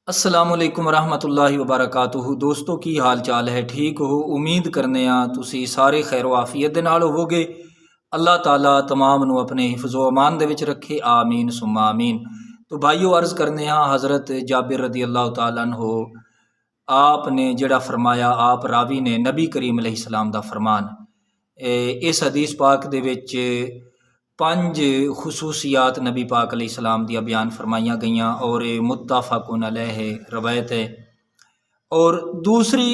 अस्सलामुअलैकुम रहमतुल्लाहि वबरकातुहू। दोस्तों की हाल चाल है? ठीक हो? उम्मीद करने तुसी सारे खैर आफियत दे नाल होवोगे। अल्लाह ताला तमाम नू अपने हिफ्ज़ो अमान दे विच रखे, आमीन सुम्मा आमीन। तो भाइयों, अर्ज़ करने हज़रत जाबिर रदी अल्लाह ताला अन्हो आपने जड़ा फरमाया, आप रावी ने नबी करीम अलैहिस्सलाम दा फरमान। इस हदीस पाक दे विच पंज खसूसियात नबी पाक अलैहिस्सलाम दियां बयान फरमाइयां गईयां और मुत्तफ़क़ुन अलैह रवायत है। और दूसरी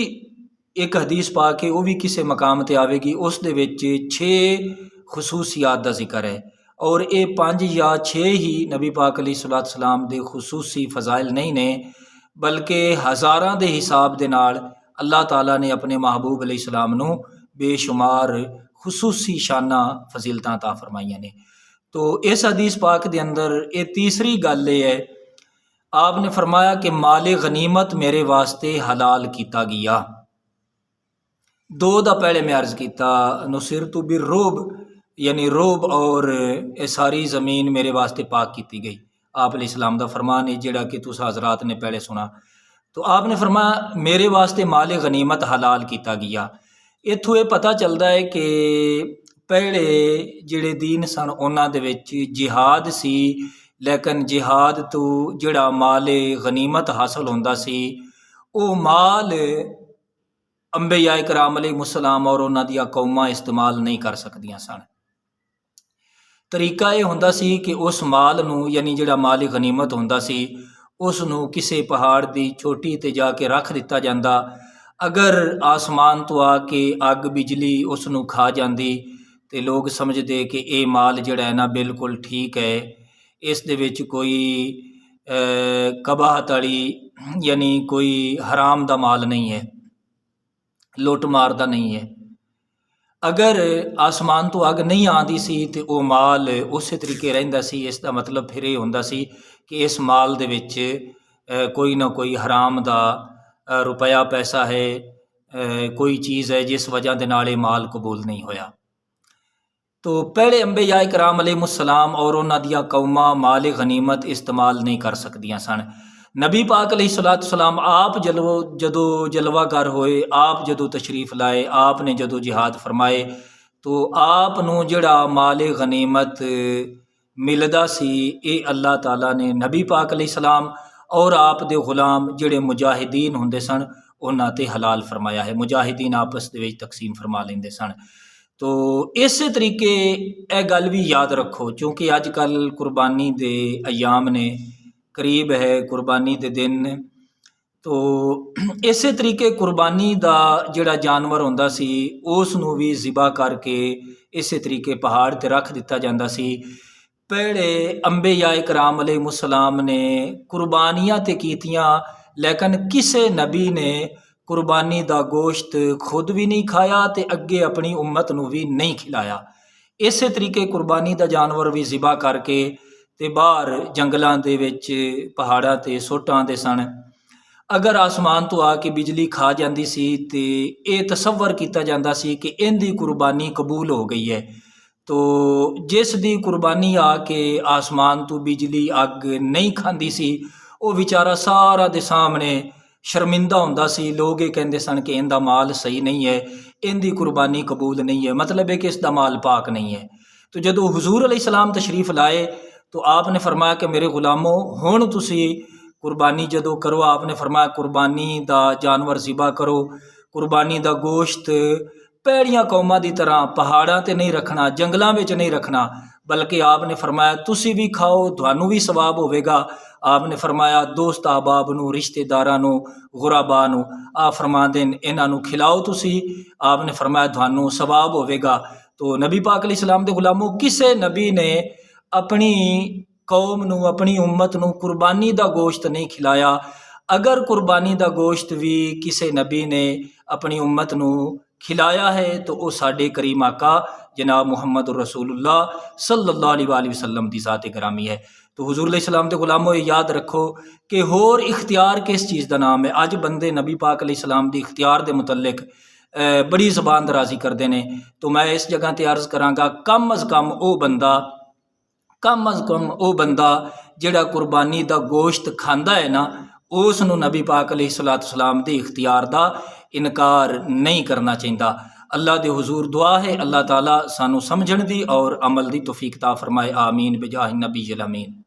एक हदीस पाक है, वह भी किसी मकाम ते आवेगी, उस दे विच 6 खसूसियात दा जिक्र है। और ये 5 या 6 ही नबी पाक अलैहिस्सलाम दे खसूसी फजाइल नहीं ने, बल्कि हज़ारां दे हिसाब दे नाल अल्लाह ताला ने अपने महबूब अलैहिस्सलाम नू बेशुमार खसूसी शाना फजीलतां अता फरमाइयां ने। तो इस हदीस पाक के अंदर ये तीसरी गल है, आपने फरमाया कि माले गनीमत मेरे वास्ते हलाल किया गया। दो दा पहले मैं अर्ज़ किया, नुसिर तू बिर रोब, यानी रोब और ये सारी ज़मीन मेरे वास्ते पाक की गई। आप अलैहिस्सलाम दा फरमान है जिहड़ा कि तुस हज़रात ने पहले सुना। तो आपने फरमाया मेरे वास्ते माले गनीमत हलाल किया गया। इत्थों ये पता चलता है कि पहले जिहड़े दीन सन उन्हां दे विच जिहाद सी, लेकिन जिहाद तो जिहड़ा माले गनीमत हासिल होंदा सी, वो माल अंबिया कराम अलैहिस्सलाम और उन्हां दियां कौमां इस्तेमाल नहीं कर सकदियां सन। तरीका ये होंदा सी कि उस माल नू, यानी जिहड़ा माल गनीमत होंदा सी, उस नू किसी पहाड़ की चोटी ते जाके रख दिता जांदा। अगर आसमान तो आके अग बिजली उस नू खा जाती तो लोग समझते कि ये माल जिहड़ा है ना बिल्कुल ठीक है, इस दे विच कोई कबाहत वाली यानी कोई हराम दा माल नहीं है, लुट मार दा नहीं है। अगर आसमान तो अग नहीं आती सी तो वह माल उस तरीके रहिंदा सी। इसका मतलब फिर ये होंदा सी कि इस माल दे विच कोई ना कोई हराम दा रुपया पैसा है, कोई चीज़ है जिस वजह के नाल माल कबूल नहीं होया। तो पहले अंबिया कराम अलैहिस्सलाम और उन्हां दियां कौमां माल गनीमत इस्तेमाल नहीं कर सकदियां सन। नबी पाक अलैहिस्सलाम आप जदों जलवागर होए, आप जदों तशरीफ लाए, आपने जदों जिहाद फरमाए, तो आप नू जिहड़ा माल गनीमत मिलदा सी, ये अल्लाह ताला ने नबी पाक अलैहिस्सलाम और आप दे गुलाम जिहड़े मुजाहिदीन हुंदे सन उन्हां ते हलाल फरमाया है। मुजाहिदीन आपस दे विच तकसीम फरमा लेंदे सन। तो इस तरीके यह गल भी याद रखो, क्योंकि अजकल कुर्बानी दे अयाम ने, करीब है कुर्बानी दे दिन। तो इस तरीके कुर्बानी दा जिहड़ा जानवर होंदा सी उस नू भी ज़िबा करके इस तरीके पहाड़ ते रख दिता जांदा सी। पहले अंबिया कराम अलैहिस्सलाम ने कुर्बानियां ते कीतियां, लेकिन किसे नबी ने कुर्बानी दा गोश्त खुद भी नहीं खाया ते अगे अपनी उम्मत नू भी नहीं खिलाया। इस तरीके कुर्बानी दा जानवर भी ज़िबा करके ते बाहर जंगलों दे विच पहाड़ां ते सुट आंदे सन। अगर आसमान तो आके बिजली खा जाती सी तो यह तसव्वर किया जाता सी कि इनकी कुर्बानी कबूल हो गई है। तो जिस दी कुर्बानी आके आसमान तो बिजली अग नहीं खाती सी, वो बेचारा सारा दे सामने शर्मिंदा होंदा सी। लोग ये कहते सन कि इनका माल सही नहीं है, इनकी कुर्बानी कबूल नहीं है, मतलब है कि इसका माल पाक नहीं है। तो जदों हुजूर अलैहिस्सलाम तशरीफ लाए तो आपने फरमाया कि मेरे गुलामों, हुण तुसी कुर्बानी जदों करो, आपने फरमाया कुर्बानी दा जानवर ज़िबा करो। कुर्बानी दा गोश्त पैड़ियां कौमां की तरह पहाड़ां ते नहीं रखना, जंगलों में नहीं रखना, बल्कि आपने फरमाया तुसी भी खाओ, तुहानू भी सवाब होवेगा। आपने फरमाया दोस्त अहबाब नू, रिश्तेदारां नू, गुराबा नू आप फरमाते इन्हां नू खिलाओ तुसी, आपने फरमाया तुहानू सवाब होवेगा। तो नबी पाक अलैहिस्सलाम दे गुलामों, किसे नबी ने अपनी कौम नू, अपनी उम्मत नू कुर्बानी दा गोश्त नहीं खिलाया। अगर कुर्बानी दा गोश्त भी किसी नबी ने अपनी उम्मत नू खिलाया है तो वह साडे करीम आका जनाब मुहम्मद रसूलुल्लाह सल्लल्लाहु अलैहि वसल्लम दी ज़ात ग्रामी है। तो हुजूर अलैहिस्सलाम दे गुलामों, ये याद रखो कि होर इख्तियार किस चीज़ का नाम है। अज बंदे नबी पाक अलैहिस्सलाम दी इख्तियार के मुतल्लिक बड़ी ज़बान दराजी करते हैं। तो मैं इस जगह पर अर्ज़ कराँगा, कम अज़ कम वो बंदा जिहड़ा कुर्बानी दा गोश्त खांदा है ना, उस नूं नबी पाक अलैहिस्सलातु वस्सलाम दे इख्तियार दा इनकार नहीं करना चाहिए। अल्लाह दे हुजूर दुआ है अल्लाह ताला सानू समझण दी और अमल दी तौफीक ता फरमाए। आमीन बिजाह नबी अमीन।